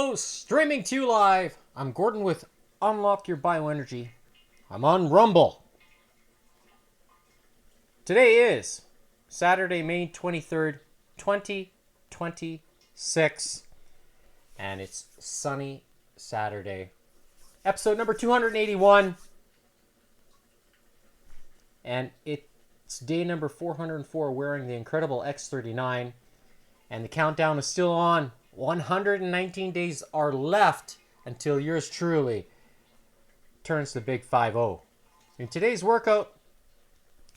Hello, streaming to you live. I'm Gordon with Unlock Your Bioenergy. I'm on Rumble. Today is Saturday, May 23rd, 2026. And it's sunny Saturday. Episode number 281. And it's day number 404 wearing the incredible X39. And the countdown is still on. 119 days are left until yours truly turns the big 5-0. In today's workout,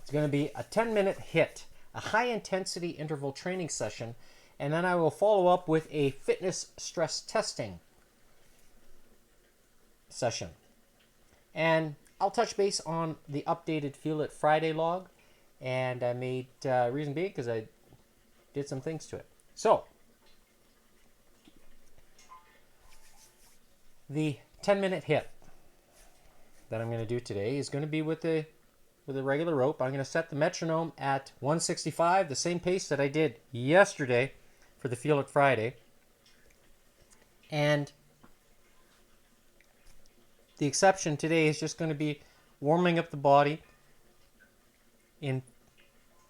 it's going to be a 10-minute HIIT, a high-intensity interval training session, and then I will follow up with a fitness stress testing session. And I'll touch base on the updated Feel It Friday log, and I made reason being because I did some things to it. So, the 10-minute HIIT that I'm going to do today is going to be with a regular rope. I'm going to set the metronome at 165, the same pace that I did yesterday for the Feel It Friday. And the exception today is just going to be warming up the body in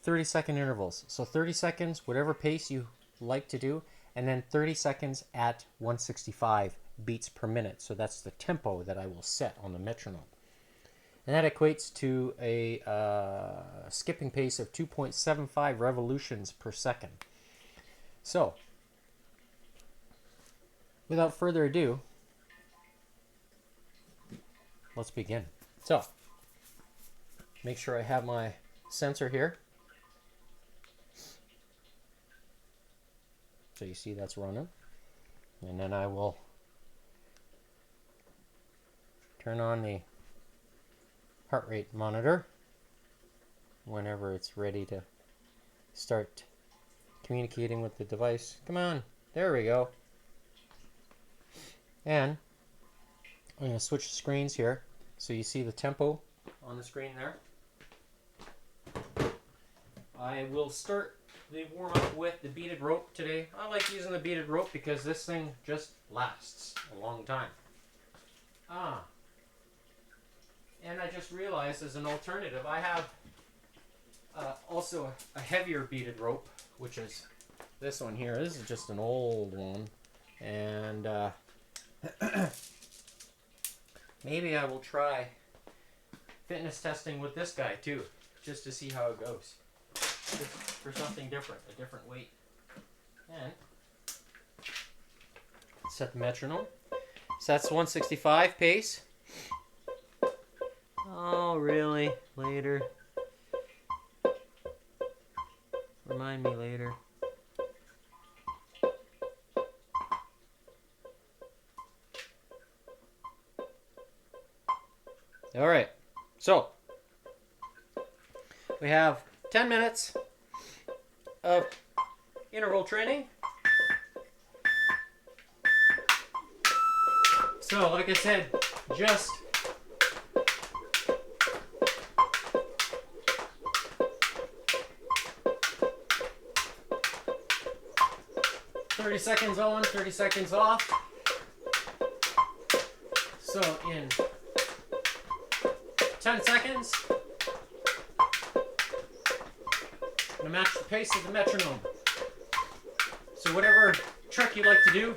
30-second intervals. So 30 seconds, whatever pace you like to do, and then 30 seconds at 165 beats per minute. So that's the tempo that I will set on the metronome. And that equates to a skipping pace of 2.75 revolutions per second. So, without further ado, let's begin. So, make sure I have my sensor here. So you see that's running. And then I will turn on the heart rate monitor whenever it's ready to start communicating with the device. Come on, there we go. And I'm going to switch screens here so you see the tempo on the screen there. I will start the warm-up with the beaded rope today. I like using the beaded rope because this thing just lasts a long time. And I just realized as an alternative, I have also a heavier beaded rope, which is this one here. This is just an old one. And maybe I will try fitness testing with this guy too, just to see how it goes. Just for something different, a different weight. And set the metronome. So that's 165 pace. Oh, really? Later. Remind me later. All right. So, we have 10 minutes of interval training. So, like I said, just 30 seconds on, 30 seconds off. So in 10 seconds, I'm going to match the pace of the metronome. So whatever trick you like to do,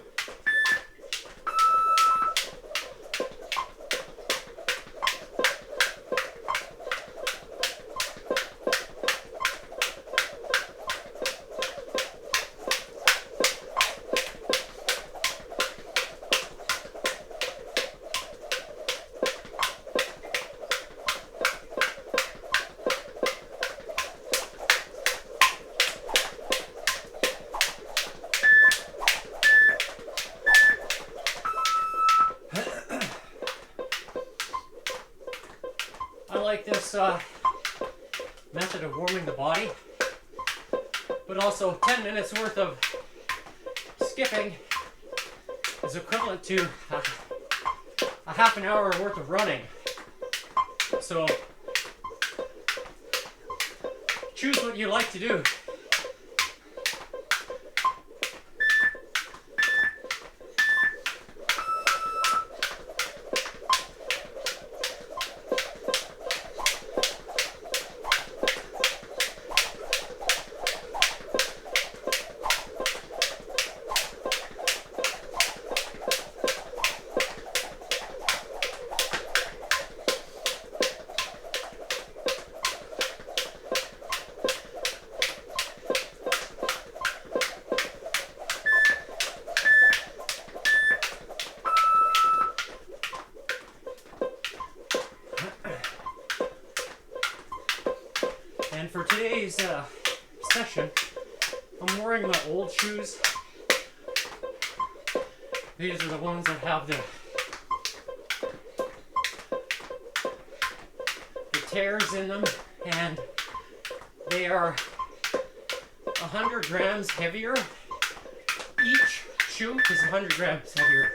this method of warming the body, but also 10 minutes worth of skipping is equivalent to a half an hour worth of running. So choose what you like to do. today's session, I'm wearing my old shoes. These are the ones that have the tears in them, and they are 100 grams heavier. Each shoe is 100 grams heavier.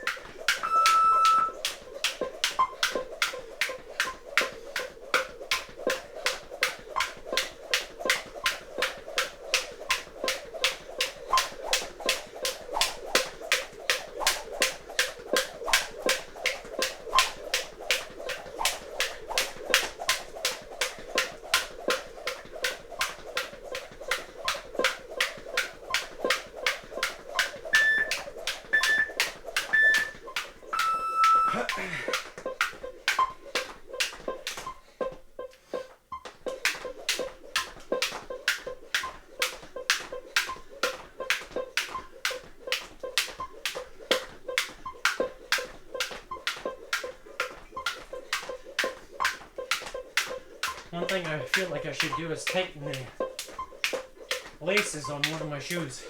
One thing I feel like I should do is tighten the laces on one of my shoes.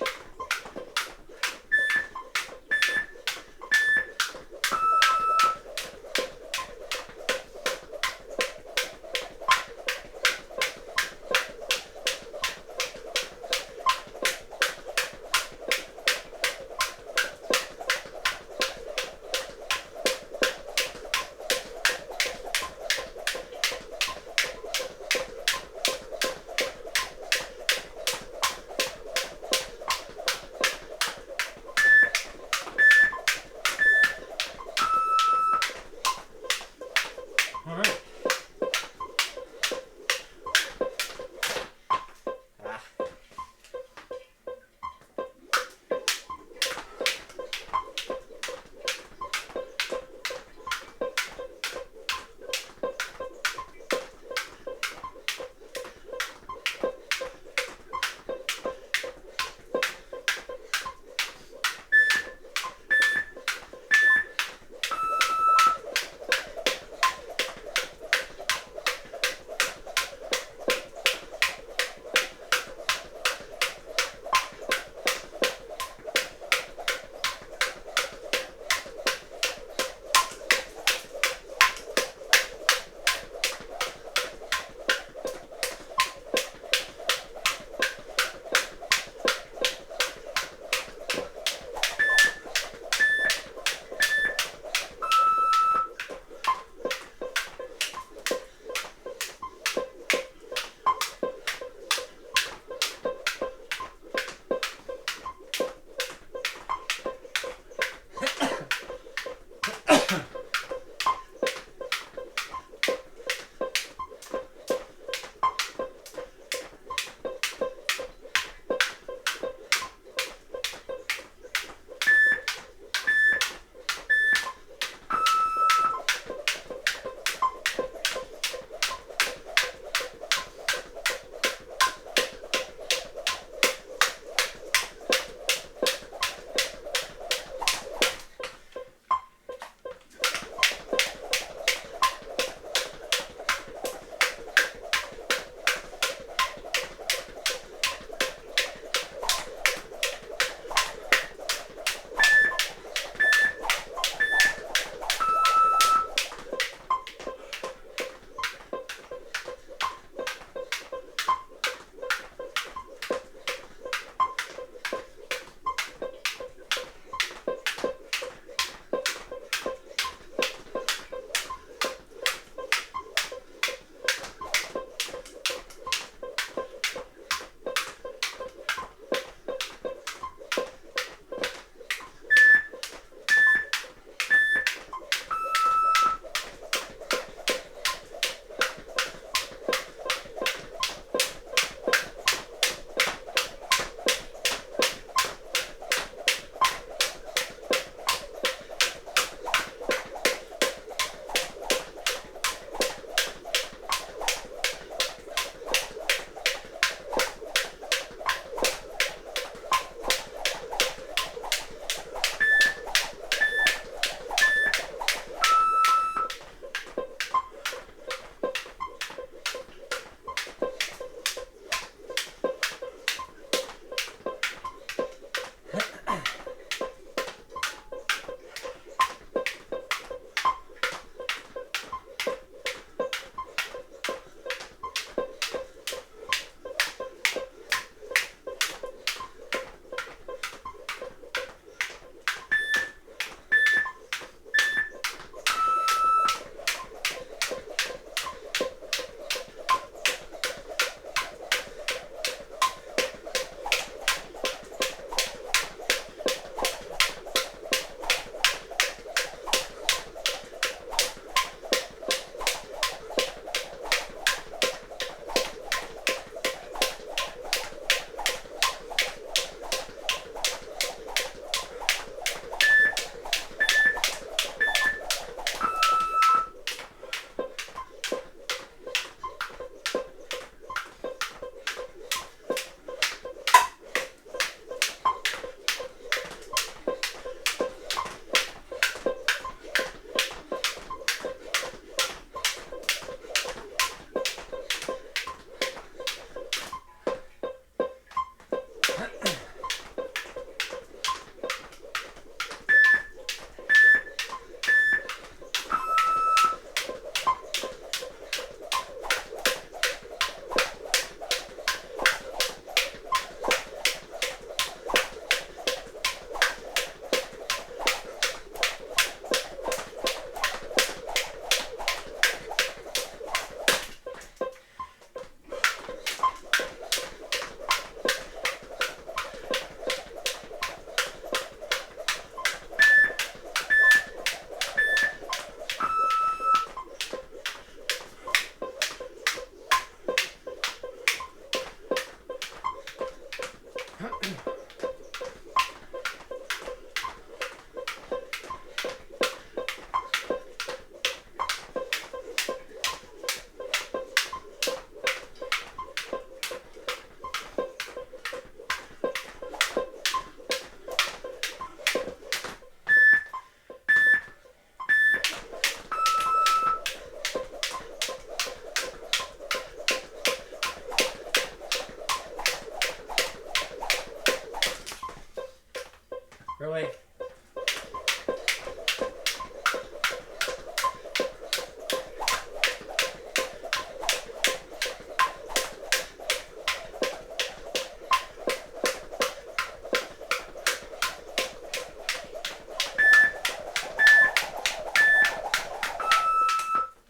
Really?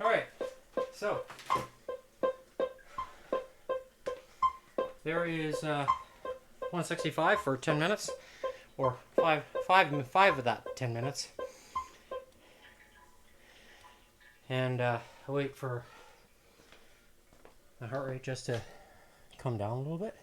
Alright, so there is 165 for 10 minutes, or five of that 10 minutes. And I wait for the heart rate just to come down a little bit.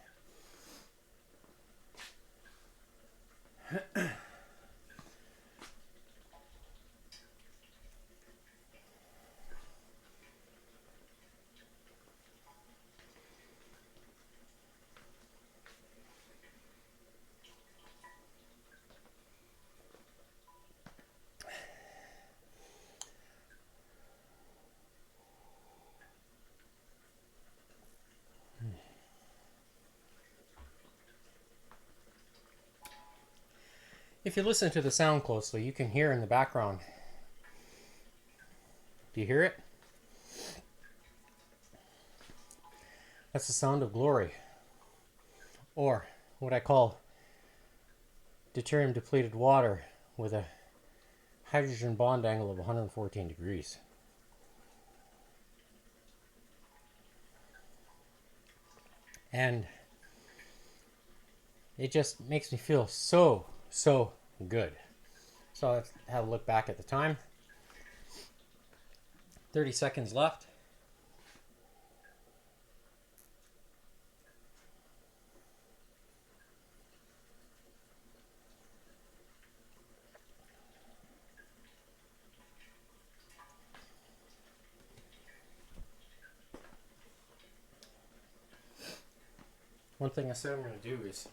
If you listen to the sound closely, you can hear in the background. Do you hear it? That's the sound of glory, or what I call deuterium depleted water with a hydrogen bond angle of 114 degrees. And it just makes me feel so good. So let's have a look back at the time. 30 seconds left. One thing I said I'm going to do is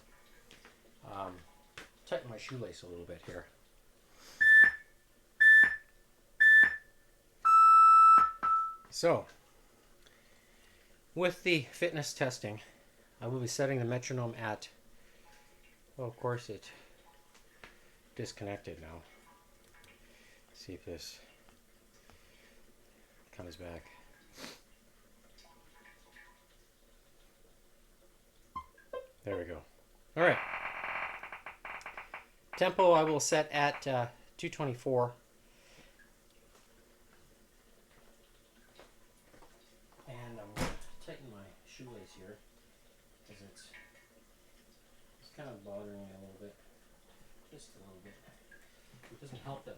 tighten my shoelace a little bit here. So, with the fitness testing, I will be setting the metronome at, well, of course it disconnected now. Let's see if this comes back. There we go. All right. Tempo I will set at 224. And I'm going to tighten my shoelace here because it's kind of bothering me a little bit. Just a little bit. It doesn't help that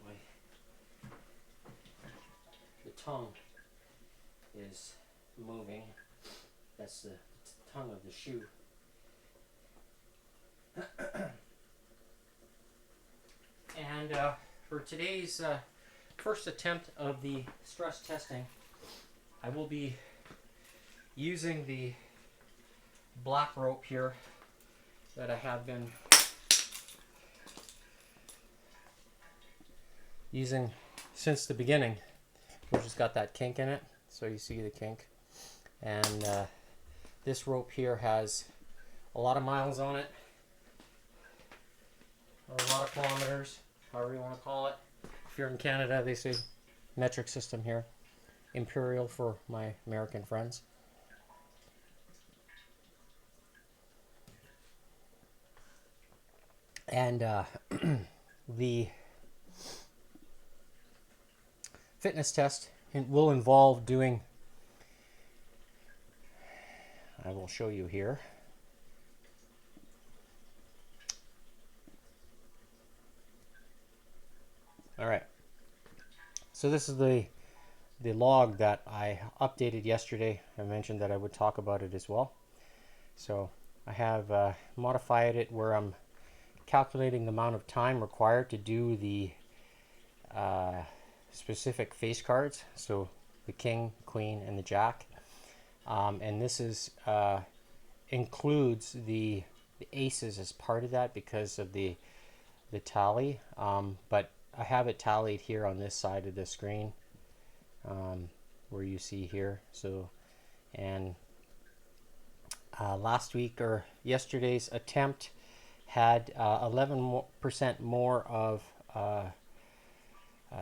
the tongue is moving. That's the tongue of the shoe. And for today's first attempt of the stress testing, I will be using the black rope here that I have been using since the beginning, which has got that kink in it, so you see the kink. And this rope here has a lot of miles on it, or a lot of kilometers, however you want to call it. If you're in Canada, they say metric system here. Imperial for my American friends. And the fitness test will involve doing, I will show you here. All right. So this is the log that I updated yesterday. I mentioned that I would talk about it as well. So I have modified it where I'm calculating the amount of time required to do the specific face cards. So the king, queen, and the jack. And this is includes the aces as part of that because of the tally. But I have it tallied here on this side of the screen, where you see here. So, and last week or yesterday's attempt had 11% more of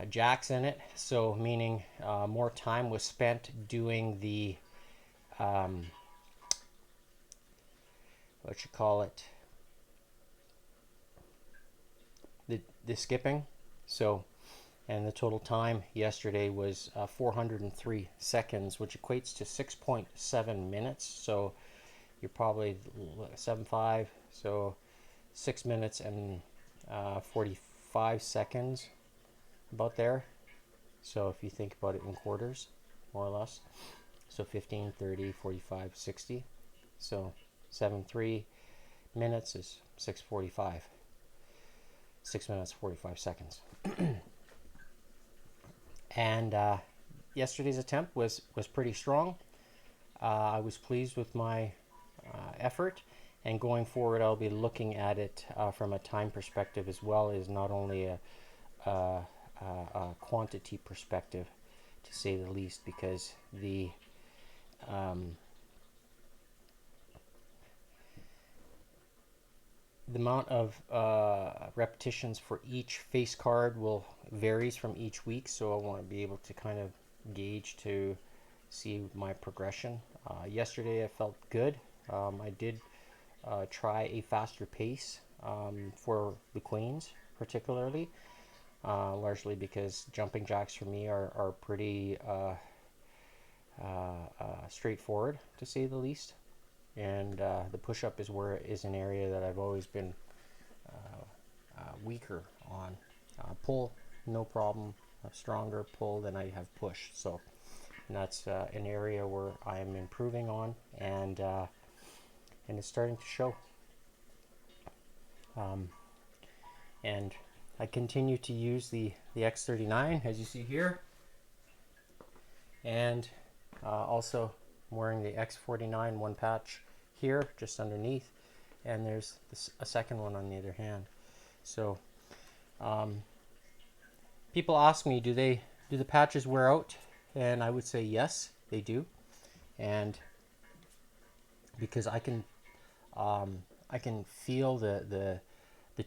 jacks in it, so meaning more time was spent doing the what you call it, the skipping. So, and the total time yesterday was 403 seconds, which equates to 6.7 minutes. So you're probably 7.5, so 6 minutes and 45 seconds, about there. So if you think about it in quarters, more or less, so 15, 30, 45, 60. So 7.3 minutes is 6:45. 6 minutes 45 seconds. And yesterday's attempt was pretty strong. I was pleased with my effort, and going forward I'll be looking at it from a time perspective as well as not only a quantity perspective, to say the least, because the amount of repetitions for each face card will varies from each week, so I want to be able to kind of gauge to see my progression. Yesterday I felt good. I did try a faster pace for the queens particularly, largely because jumping jacks for me are pretty straightforward, to say the least. And the push-up is an area that I've always been weaker on. Pull, no problem. I have stronger pull than I have push. So that's an area where I am improving on, and it's starting to show. And I continue to use the X39, as you see here, and also I'm wearing the X49 one patch here just underneath, and there's a second one on the other hand. So people ask me, do the patches wear out? And I would say yes, they do. And because I can feel the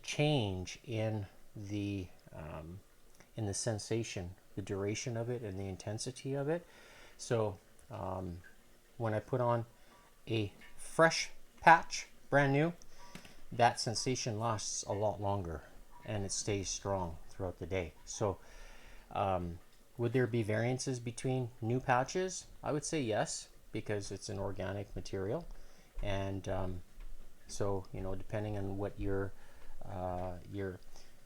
change in the sensation, the duration of it, and the intensity of it. So when I put on a fresh patch, brand new, that sensation lasts a lot longer and it stays strong throughout the day. So would there be variances between new patches? I would say yes, because it's an organic material, and so depending on what your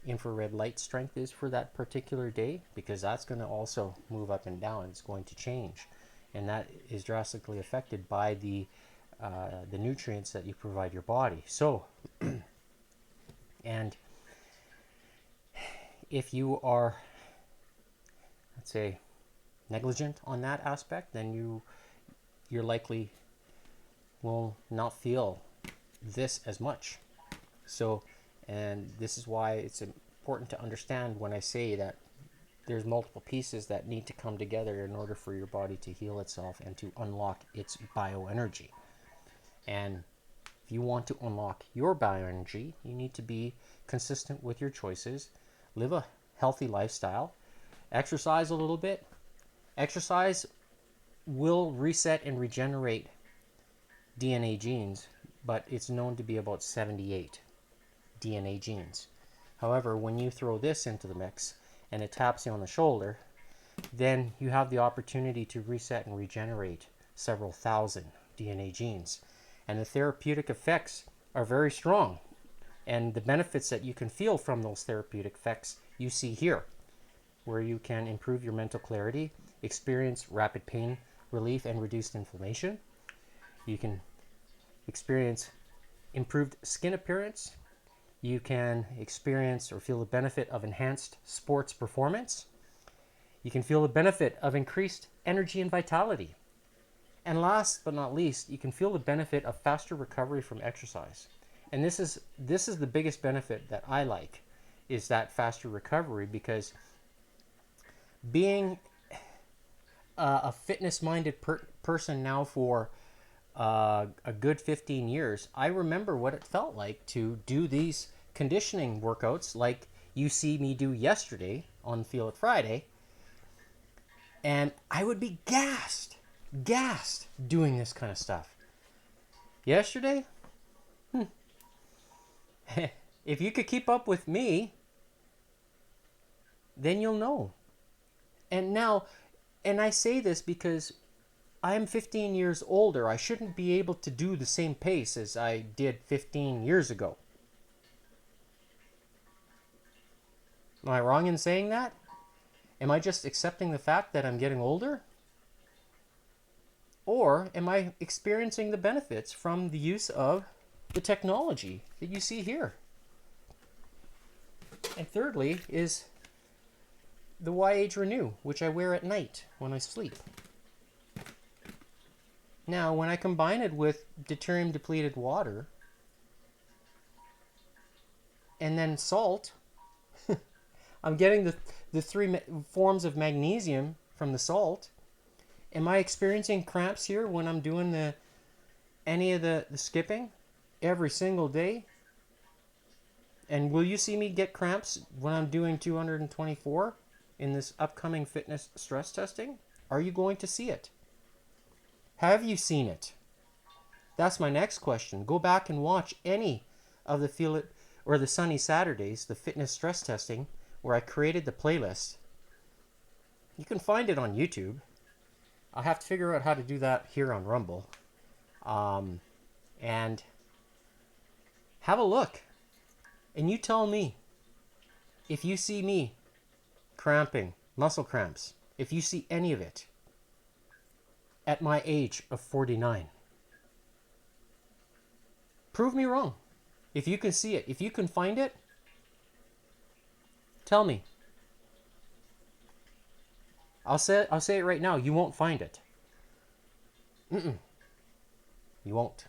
infrared light strength is for that particular day, because that's going to also move up and down. It's going to change, and that is drastically affected by the nutrients that you provide your body. So and if you are, let's say, negligent on that aspect, then you're likely will not feel this as much. So, and this is why it's important to understand when I say that there's multiple pieces that need to come together in order for your body to heal itself and to unlock its bioenergy. And if you want to unlock your bioenergy, you need to be consistent with your choices, live a healthy lifestyle, exercise a little bit. Exercise will reset and regenerate DNA genes, but it's known to be about 78 DNA genes. However, when you throw this into the mix and it taps you on the shoulder, then you have the opportunity to reset and regenerate several thousand DNA genes. And the therapeutic effects are very strong. And the benefits that you can feel from those therapeutic effects you see here, where you can improve your mental clarity, experience rapid pain relief and reduced inflammation. You can experience improved skin appearance. You can experience or feel the benefit of enhanced sports performance. You can feel the benefit of increased energy and vitality. And last but not least, you can feel the benefit of faster recovery from exercise. And this is the biggest benefit that I like, is that faster recovery, because being a fitness-minded person now for a good 15 years, I remember what it felt like to do these conditioning workouts like you see me do yesterday on Feel It Friday. And I would be gassed doing this kind of stuff. Yesterday, if you could keep up with me, then you'll know. And now, and I say this because I'm 15 years older. I shouldn't be able to do the same pace as I did 15 years ago. Am I wrong in saying that? Am I just accepting the fact that I'm getting older? Or am I experiencing the benefits from the use of the technology that you see here? And thirdly is the YH Renew, which I wear at night when I sleep. Now, when I combine it with deuterium depleted water and then salt, I'm getting the three forms of magnesium from the salt. Am I experiencing cramps here when I'm doing any of the skipping every single day? And will you see me get cramps when I'm doing 224 in this upcoming fitness stress testing? Are you going to see it? Have you seen it? That's my next question. Go back and watch any of the Feel It or the Sunny Saturdays, the fitness stress testing, where I created the playlist. You can find it on YouTube. I'll have to figure out how to do that here on Rumble. And have a look. And you tell me if you see me cramping, muscle cramps, if you see any of it at my age of 49. Prove me wrong. If you can see it, if you can find it, tell me. I'll say it right now. You won't find it. You won't.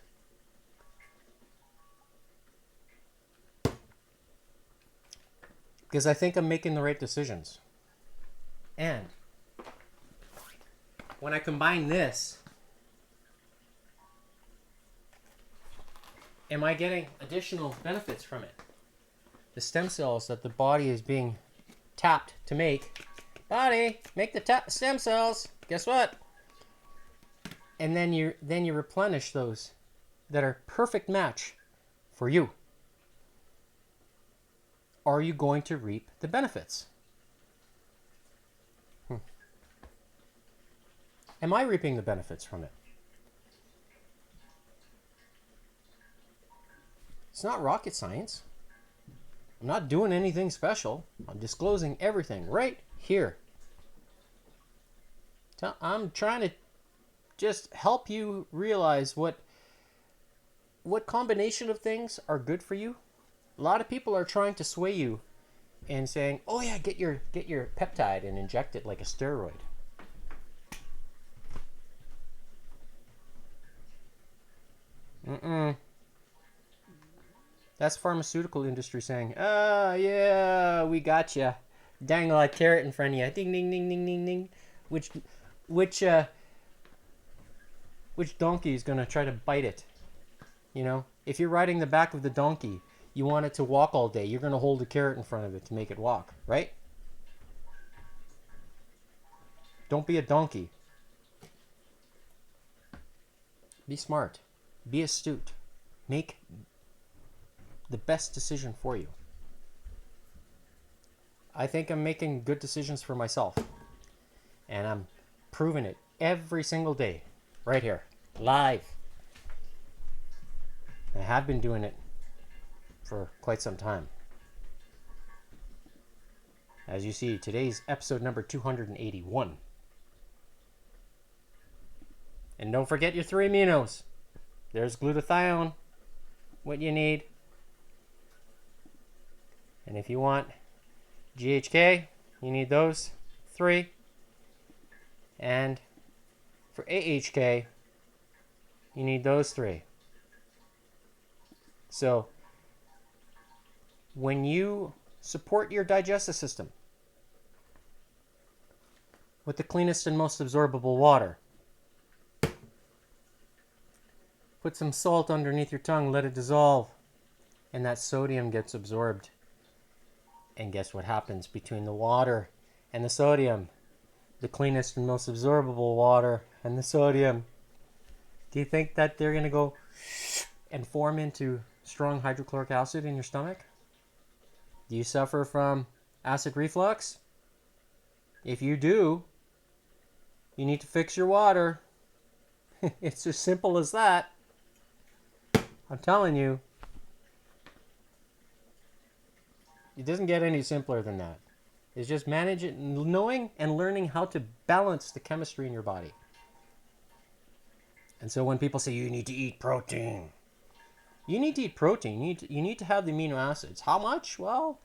Because I think I'm making the right decisions. And when I combine this, am I getting additional benefits from it? The stem cells that the body is being tapped to make. Body, make the stem cells. Guess what? And then you replenish those that are perfect match for you. Are you going to reap the benefits? Am I reaping the benefits from it? It's not rocket science. I'm not doing anything special. I'm disclosing everything right here. I'm trying to just help you realize what combination of things are good for you. A lot of people are trying to sway you and saying, "Oh yeah, get your peptide and inject it like a steroid." That's pharmaceutical industry saying, "Oh yeah, we got you. Dangle a carrot in front of you. Ding ding ding ding ding ding." Which donkey is gonna try to bite it? You know, if you're riding the back of the donkey, you want it to walk all day. You're gonna hold a carrot in front of it to make it walk, right? Don't be a donkey. Be smart. Be astute. Make the best decision for you. I think I'm making good decisions for myself. And I'm proving it every single day. Right here. Live. I have been doing it for quite some time. As you see, today's episode number 281. And don't forget your 3 aminos. There's glutathione, what you need. And if you want GHK, you need those 3. And for AHK, you need those 3. So when you support your digestive system with the cleanest and most absorbable water, Put some salt underneath your tongue, let it dissolve, and that sodium gets absorbed. And guess what happens between the water and the sodium? The cleanest and most absorbable water and the sodium. Do you think that they're going to go and form into strong hydrochloric acid in your stomach? Do you suffer from acid reflux? If you do, you need to fix your water. It's as simple as that. I'm telling you. It doesn't get any simpler than that. It's just knowing and learning how to balance the chemistry in your body. And so when people say you need to eat protein, you need to eat protein. You need to have the amino acids. How much? Well,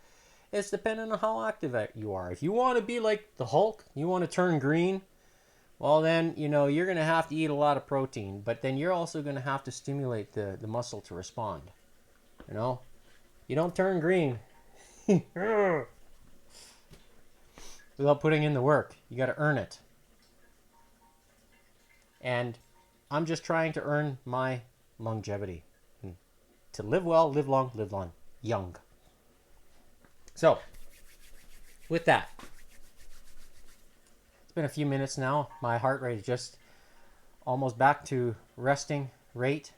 it's dependent on how active you are. If you want to be like the Hulk, you want to turn green, well then, you're going to have to eat a lot of protein. But then you're also going to have to stimulate the muscle to respond. You don't turn green without putting in the work. You got to earn it. And I'm just trying to earn my longevity. To live well, live long, young. So, with that, it's been a few minutes now. My heart rate is just almost back to resting rate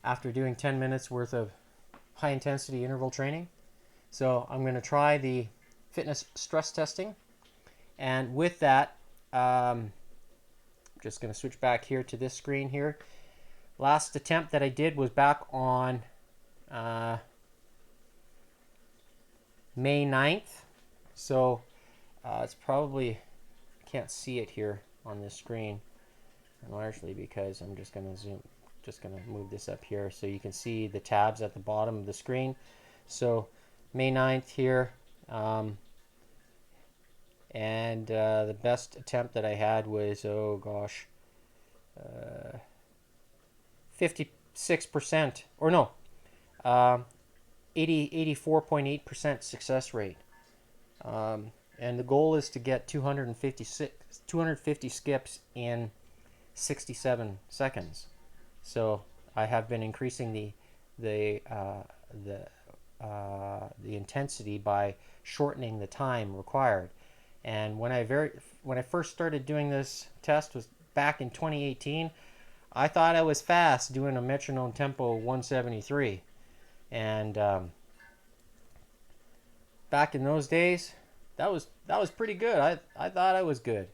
after doing 10 minutes worth of high intensity interval training. So I'm going to try the fitness stress testing. And with that, I'm just going to switch back here to this screen here. Last attempt that I did was back on May 9th. So it's probably, I can't see it here on this screen, largely because I'm just going to move this up here so you can see the tabs at the bottom of the screen. So May 9th here, and the best attempt that I had was, 56%, or no, 84.8% success rate. And the goal is to get 250 skips in 67 seconds. So I have been increasing the intensity by shortening the time required. And when I first started doing this test was back in 2018, I thought I was fast doing a metronome tempo 173. And back in those days, that was pretty good. I thought I was good.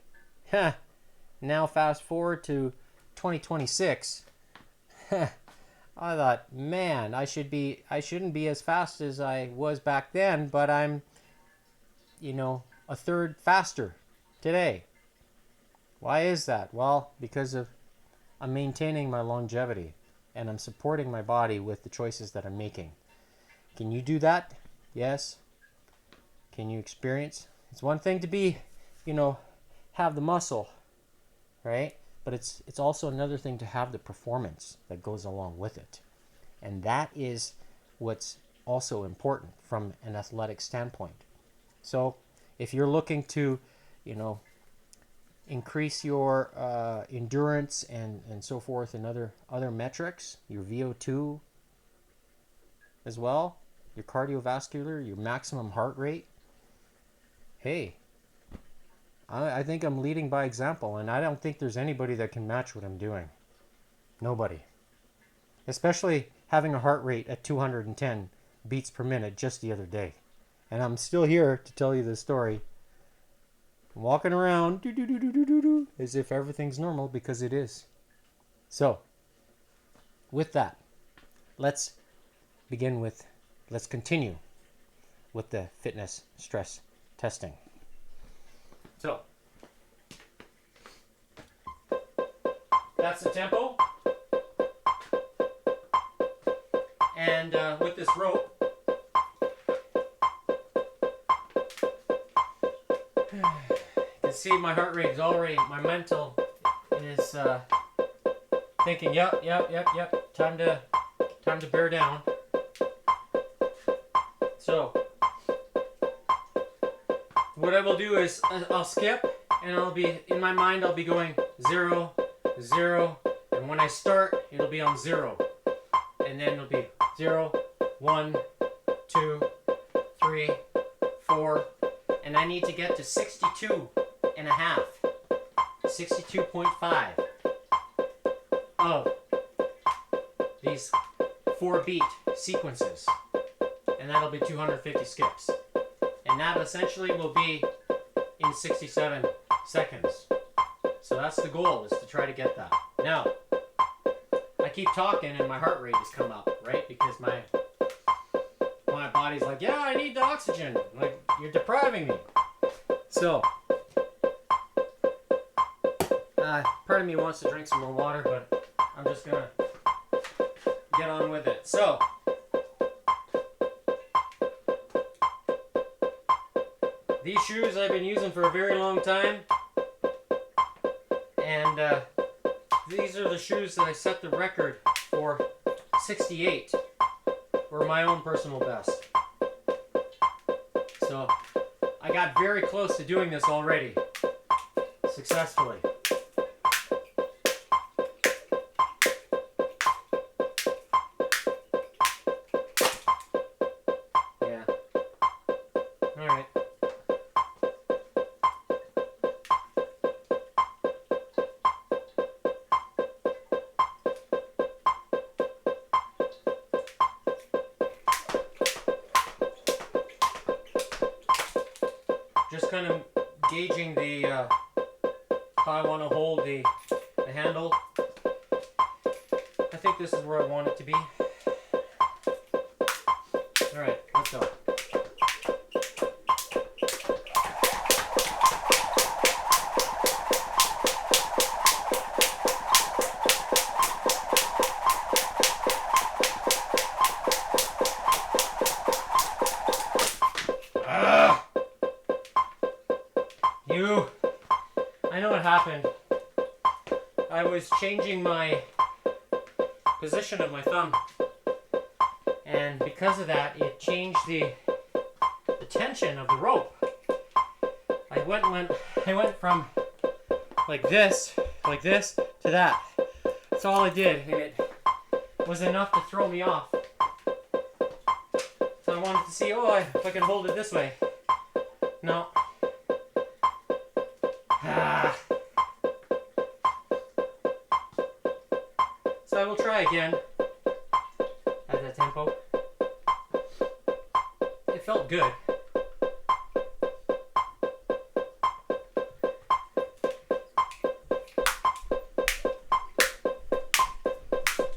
Now fast forward to 2026. I thought, man, I shouldn't be as fast as I was back then, but I'm, a third faster today. Why is that? Well, because I'm maintaining my longevity and I'm supporting my body with the choices that I'm making. Can you do that? Yes. Can you experience? It's one thing to be, have the muscle, right? But it's also another thing to have the performance that goes along with it. And that is what's also important from an athletic standpoint. So if you're looking to, increase your endurance and so forth and other metrics, your VO2 as well, your cardiovascular, your maximum heart rate, hey, I think I'm leading by example, and I don't think there's anybody that can match what I'm doing. Nobody. Especially having a heart rate at 210 beats per minute just the other day. And I'm still here to tell you this story. I'm walking around as if everything's normal, because it is. So, with that, let's continue with the fitness stress testing. So, that's the tempo. And with this rope, you can see my heart rate is already, my mental is thinking, yep, time to bear down. So, what I will do is I'll skip, and in my mind I'll be going 0, 0, and when I start it'll be on 0. And then it'll be 0, 1, 2, 3, 4. And I need to get to 62 and a half. 62.5 of these 4-beat sequences. And that'll be 250 skips. And that essentially will be in 67 seconds. So that's the goal, is to try to get that. Now, I keep talking and my heart rate has come up, right? Because my body's like, yeah, I need the oxygen. Like, you're depriving me. So, part of me wants to drink some more water, but I'm just gonna get on with it. So, these shoes I've been using for a very long time, and these are the shoes that I set the record for 68, were my own personal best. So I got very close to doing this already, successfully. Yeah. All right. Just kind of gauging the how I want to hold the handle. I think this is where I want it to be. All right, let's go. I know what happened. I was changing my position of my thumb, and because of that, it changed the tension of the rope. I went from like this to that. That's all I did, and it was enough to throw me off. So I wanted to see, if I can hold it this way. No. So I will try again at that tempo. It felt good.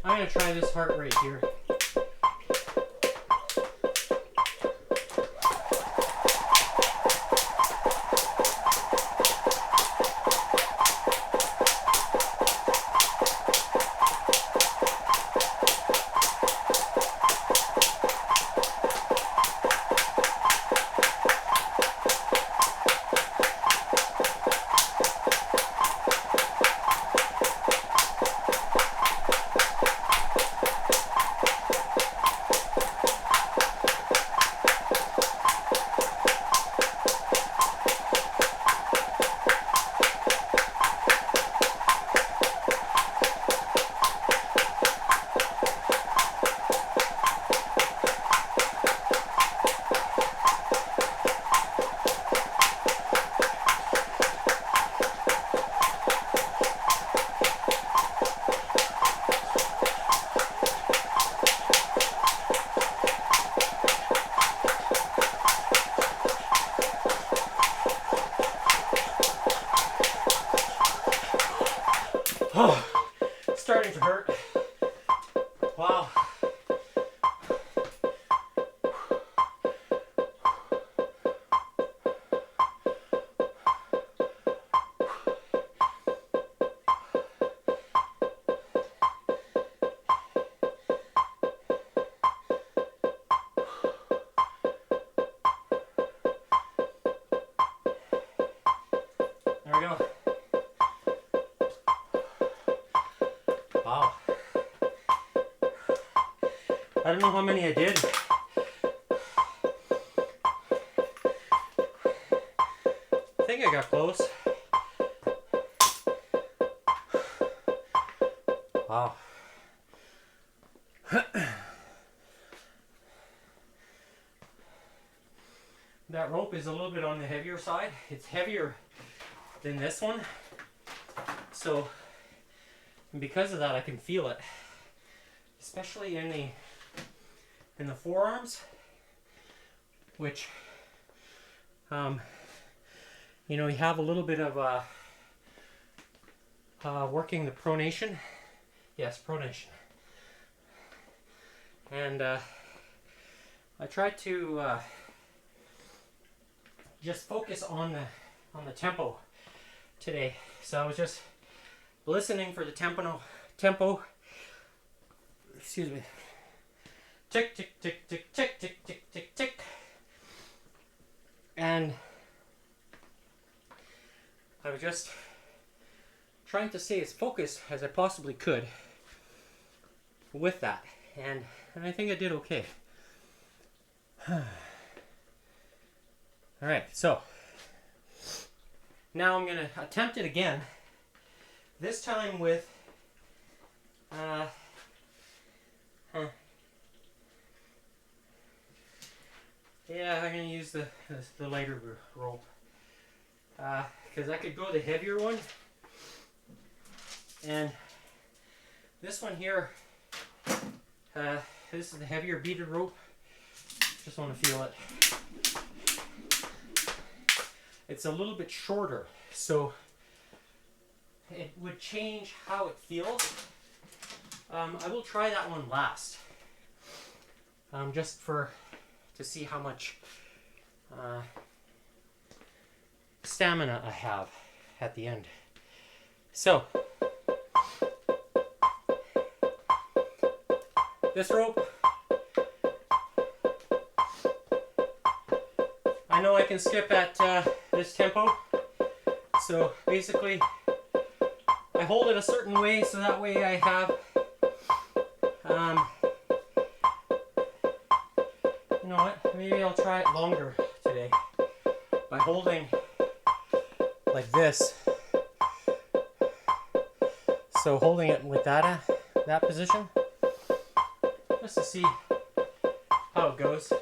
I'm going to try this heart rate here. Oh, it's starting to hurt. Wow. There we go. Wow. I don't know how many I did. I think I got close. Wow. That rope is a little bit on the heavier side. It's heavier than this one. So because of that, I can feel it, especially in the forearms, which you know, you have a little bit of working the pronation. Yes, pronation. And I tried to just focus on the tempo today. So I was just listening for the tempo. Excuse me. Tick, tick, tick, tick, tick, tick, tick, tick, tick. And I was just trying to stay as focused as I possibly could with that. And I think I did okay. Alright, so now I'm going to attempt it again. This time with yeah, I'm going to use the lighter rope. Because I could go the heavier one. And this one here, this is the heavier beaded rope. Just want to feel it. It's a little bit shorter, so it would change how it feels. I will try that one last, just to see how much stamina I have at the end. So this rope, I know I can skip at this tempo, so basically I hold it a certain way so that way I have you know what, maybe I'll try it longer today by holding like this. So holding it with that position, just to see how it goes.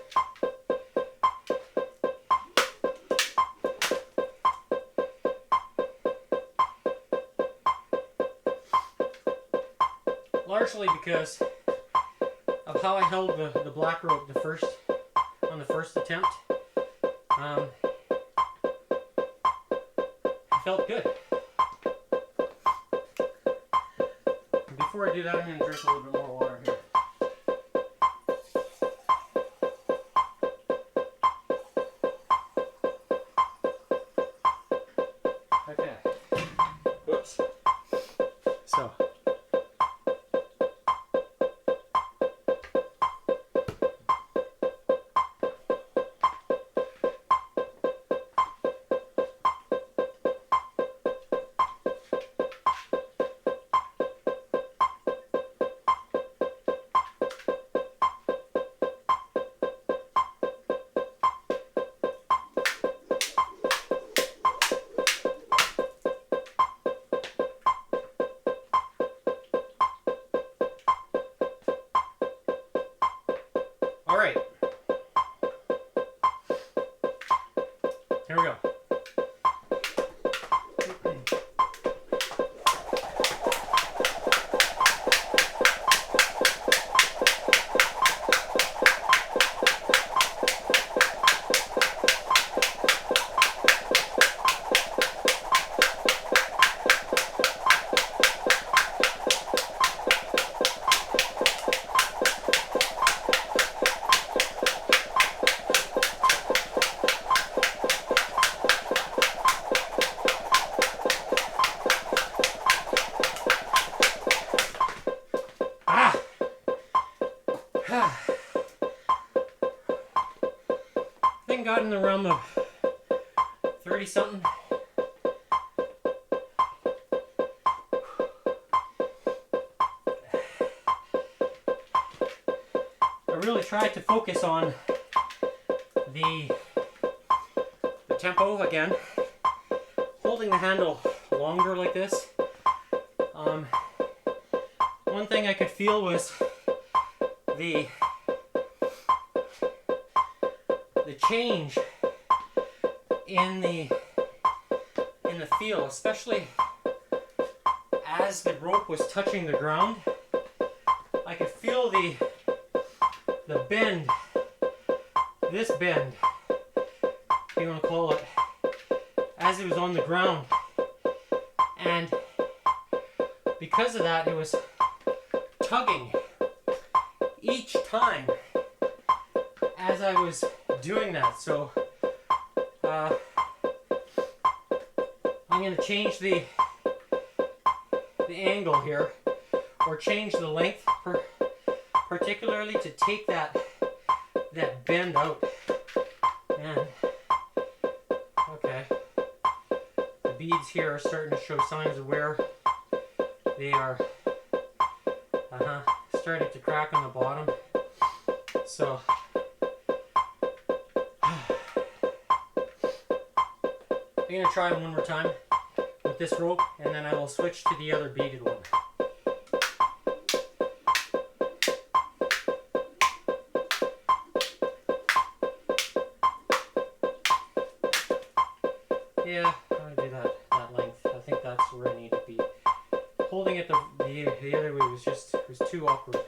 Largely because of how I held the black rope on the first attempt. It felt good. Before I do that, I'm going to drink a little bit more water here. Okay. Whoops. So. All right. Here we go. I think got in the realm of 30 something. I really tried to focus on the tempo again, holding the handle longer like this. One thing I could feel was the change in the feel, especially as the rope was touching the ground. I could feel the bend, this bend, if you want to call it, as it was on the ground. And because of that, it was tugging each time as I was doing that. So I'm going to change the angle here, or change the length, particularly to take that bend out. And okay, the beads here are starting to show signs of wear. They are starting to crack on the bottom. So I'm going to try one more time with this rope, and then I will switch to the other beaded one. Yeah, I'm going to do that length. I think that's where I need to be. Holding it the other way was too awkward.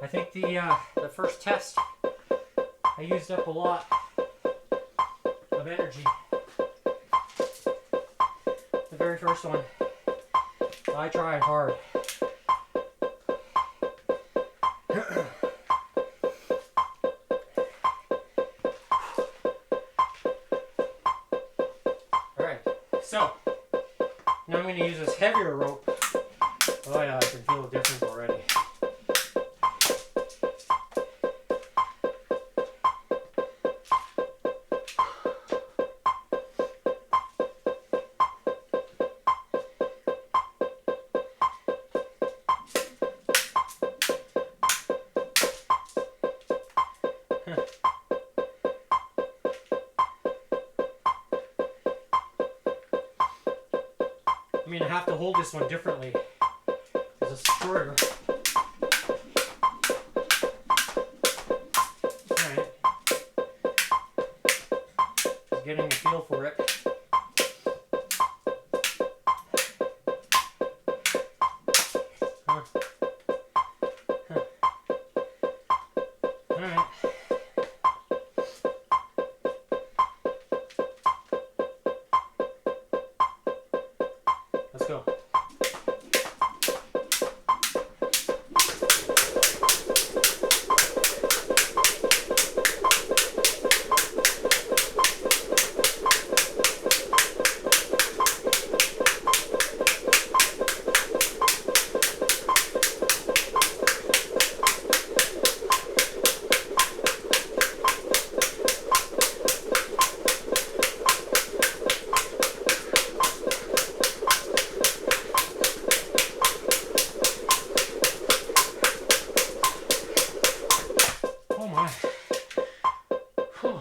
I think the first test, I used up a lot of energy. The very first one, I tried hard. Alright, so now I'm going to use this heavier rope. Oh yeah, I can feel the difference already. I mean, I have to hold this one differently because it's shorter. Alright. Just getting a feel for it. Alright. Let's go. Oh my. Whew.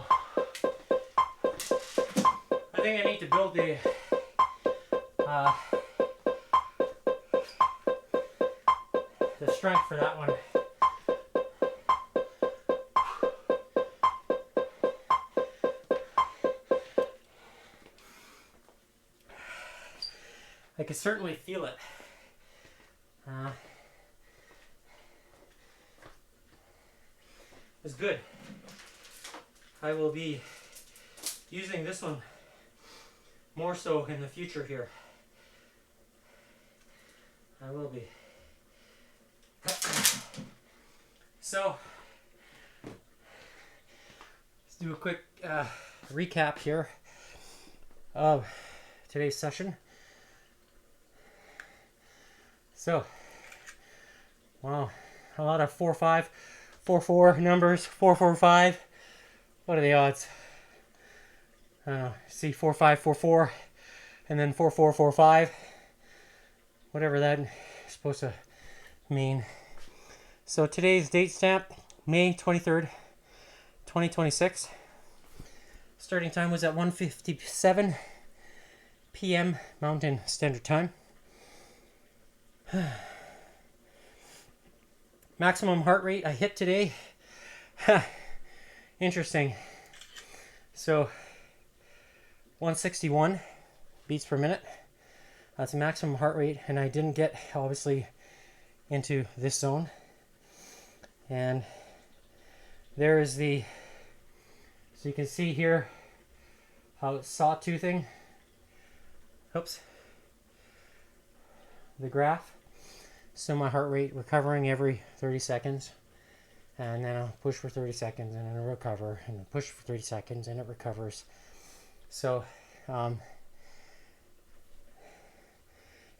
I think I need to build the strength for that one. I can certainly feel it. It's good. I will be using this one more so in the future here. I will be. So, let's do a quick recap here of today's session. So, wow, a lot of 4-5, 4-4 numbers, 4-4-5. What are the odds? I don't know. See 4-5, 4-4, and then 4-4, 4-5. Whatever that is supposed to mean. So today's date stamp, May 23rd, 2026. Starting time was at 1:57 p.m. Mountain Standard Time. Maximum heart rate I hit today. Interesting. So 161 beats per minute. That's maximum heart rate, and I didn't get obviously into this zone. And there is the, so you can see here how it's sawtoothing. Oops. The graph. So my heart rate recovering every 30 seconds. And then I'll push for 30 seconds and then it'll recover. And then push for 30 seconds and it recovers. So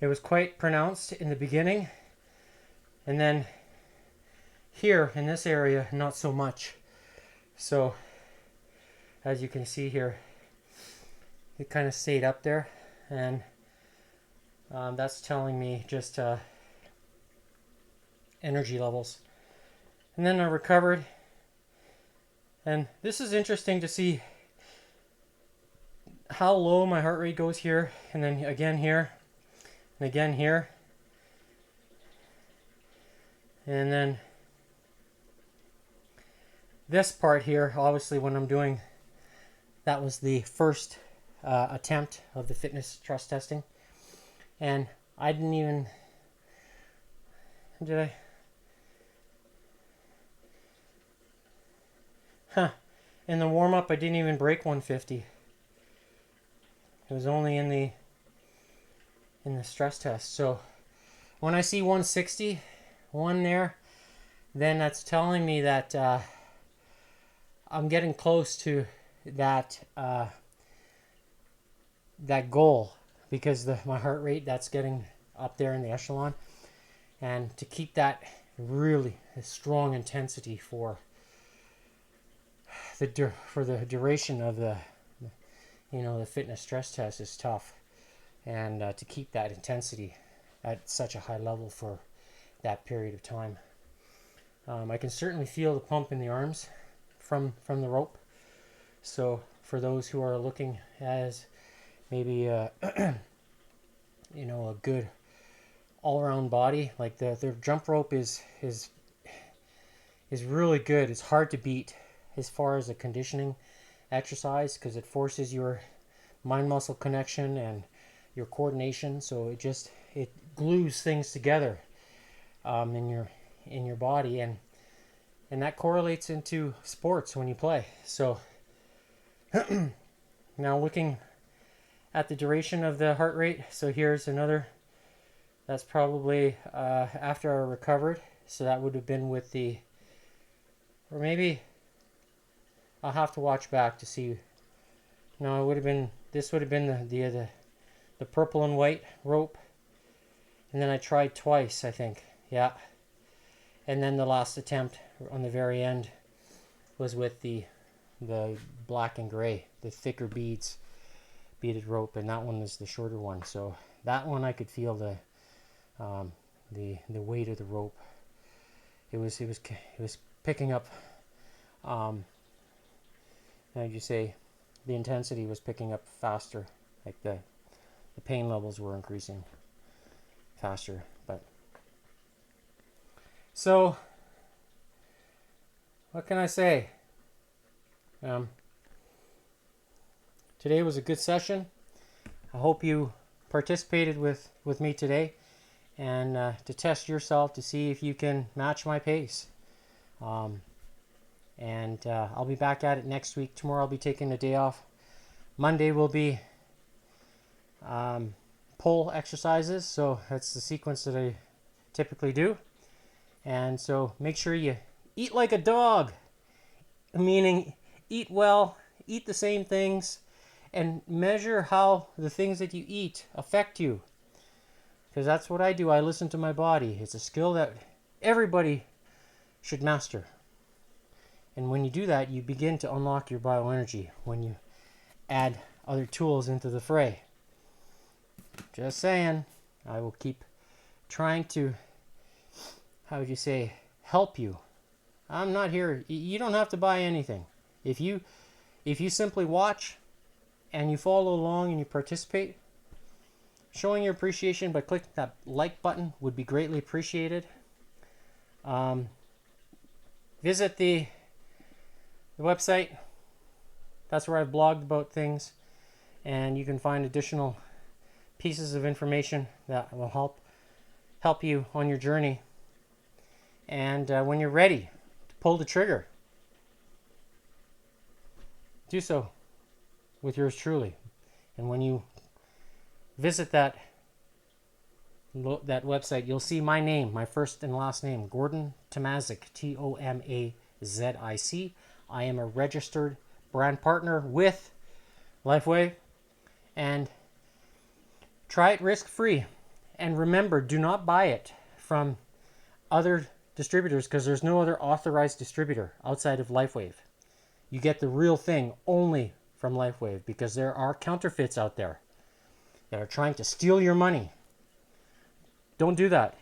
it was quite pronounced in the beginning. And then here in this area, not so much. So as you can see here, it kind of stayed up there. And that's telling me just energy levels. And then I recovered. And this is interesting to see how low my heart rate goes here, and then again here, and again here. And then this part here, obviously when I'm doing, that was the first attempt of the fitness trust testing. And I didn't even, did I? In the warm-up I didn't even break 150. It was only in the stress test. So when I see 161 there, then that's telling me that I'm getting close to that that goal, because my heart rate, that's getting up there in the echelon, and to keep that really a strong intensity for the duration of the fitness stress test is tough, and to keep that intensity at such a high level for that period of time. I can certainly feel the pump in the arms from the rope. So for those who are looking as maybe a good all-around body, like the jump rope is really good. It's hard to beat as far as a conditioning exercise, because it forces your mind-muscle connection and your coordination. So it glues things together in your body, and that correlates into sports when you play. So now looking at the duration of the heart rate, so here's another, that's probably after I recovered, so that would have been with the, or maybe I'll have to watch back to see. No, it would have been, this would have been the purple and white rope, and then I tried twice, I think. Yeah. And then the last attempt on the very end was with the black and gray, the thicker beaded rope, and that one was the shorter one. So that one I could feel the weight of the rope. It was picking up. How do you say? The intensity was picking up faster, like the pain levels were increasing faster. But so what can I say? Today was a good session. I hope you participated with me today, and to test yourself to see if you can match my pace. And I'll be back at it next week. Tomorrow I'll be taking a day off. Monday will be pull exercises, so that's the sequence that I typically do. And so make sure you eat like a dog, meaning eat well, eat the same things, and measure how the things that you eat affect you. because that's what I do. I listen to my body. It's a skill that everybody should master. And when you do that, you begin to unlock your bioenergy when you add other tools into the fray. Just saying. I will keep trying to, how would you say, help you. I'm not here. You don't have to buy anything. If you simply watch and you follow along and you participate, showing your appreciation by clicking that like button would be greatly appreciated. Visit the website. That's where I've blogged about things, and you can find additional pieces of information that will help you on your journey. And when you're ready to pull the trigger, do so with yours truly. And when you visit that website, you'll see my name, my first and last name, Gordon Tomazic, Tomazic. I am a registered brand partner with LifeWave, and try it risk-free. And remember, do not buy it from other distributors, because there's no other authorized distributor outside of LifeWave. You get the real thing only from LifeWave, because there are counterfeits out there that are trying to steal your money. Don't do that.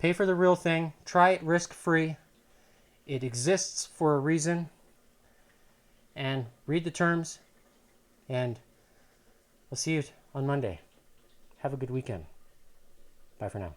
Pay for the real thing. Try it risk-free. It exists for a reason. And read the terms. And we'll see you on Monday. Have a good weekend. Bye for now.